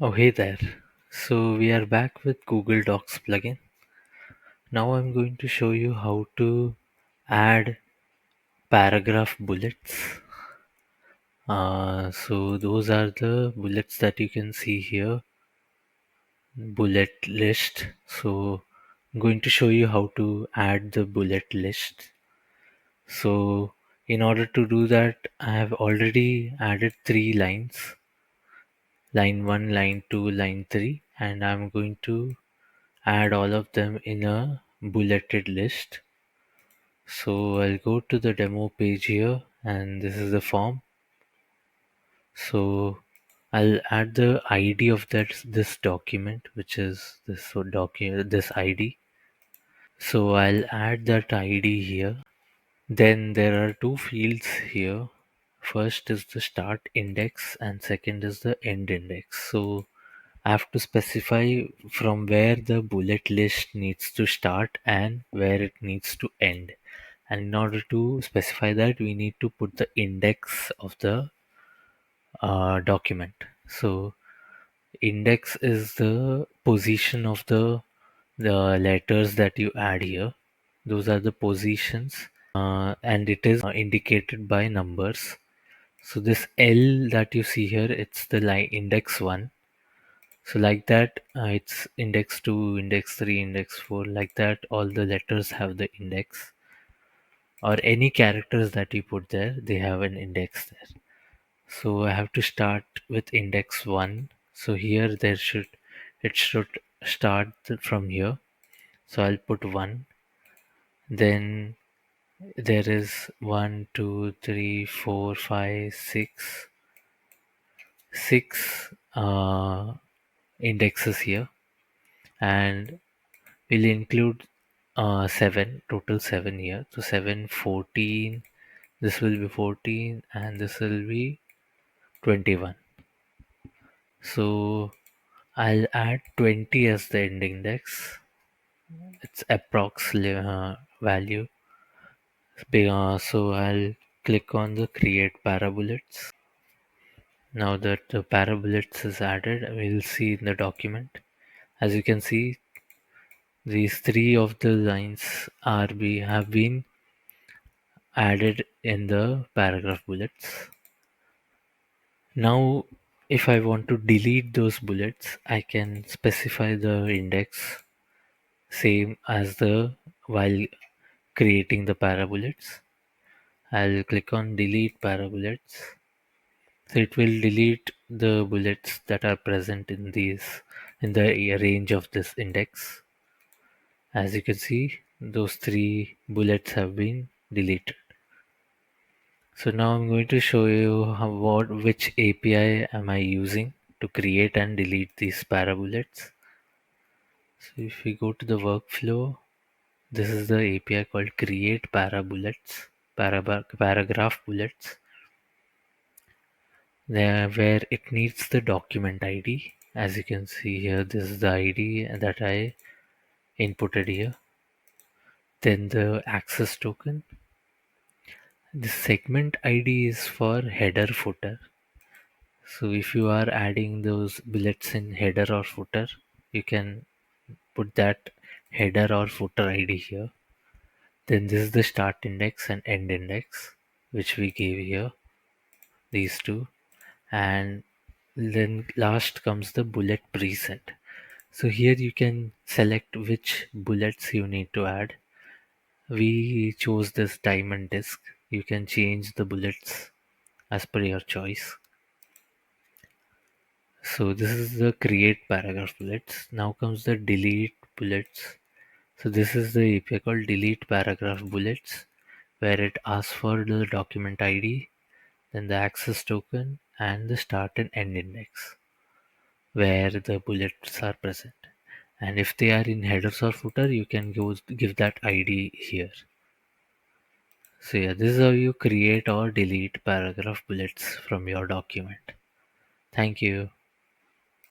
Oh, hey there. So we are back with Google Docs plugin. Now I'm going to show you how to add paragraph bullets. So those are the bullets that you can see here, bullet list. So I'm going to show you how to add the bullet list. So in order to do that, I have already added 3 lines, line 1, line 2, line 3, and I'm going to add all of them in a bulleted list. So I'll go to the demo page here, and this is the form. So I'll add the ID of this document, which is this ID. So I'll add that ID here. Then there are two fields here. First is the start index and second is the end index. So I have to specify from where the bullet list needs to start and where it needs to end. And in order to specify that, we need to put the index of the document. So index is the position of the letters that you add here. Those are the positions, and it is indicated by numbers. So this L that you see here, it's the line index 1. So like that, it's index 2, index 3, index 4, like that. All the letters have the index, or any characters that you put there, they have an index there. So I have to start with index 1. So here it should start from here. So I'll put 1. Then there is 1, 2, 3, 4, 5, 6, 6 indexes here, and we'll include 7, total 7 here. So 7, 14, this will be 14, and this will be 21. So I'll add 20 as the end index. It's approx value. So I'll click on the create parabullets. Now that the parabullets is added, we'll see in the document. As you can see, these three of the lines have been added in the paragraph bullets. Now, if I want to delete those bullets, I can specify the index same as the while creating the parabullets. I'll click on delete parabullets. So it will delete the bullets that are present in the range of this index. As you can see, those 3 bullets have been deleted. So now I'm going to show you which API am I using to create and delete these parabullets. So if we go to the workflow, this is the API called create parabullets, paragraph bullets. There where it needs the document ID. As you can see here, this is the ID that I inputted here. Then the access token. The segment ID is for header footer. So if you are adding those bullets in header or footer, you can put that header or footer ID here. Then this is the start index and end index, which we gave here, these two. And then last comes the bullet preset. So here you can select which bullets you need to add. We chose this diamond disc. You can change the bullets as per your choice. So this is the create paragraph bullets. Now comes the delete bullets. So this is the API called delete paragraph bullets, where it asks for the document ID, then the access token, and the start and end index, where the bullets are present. And if they are in headers or footer, you can give that ID here. So yeah, this is how you create or delete paragraph bullets from your document. Thank you.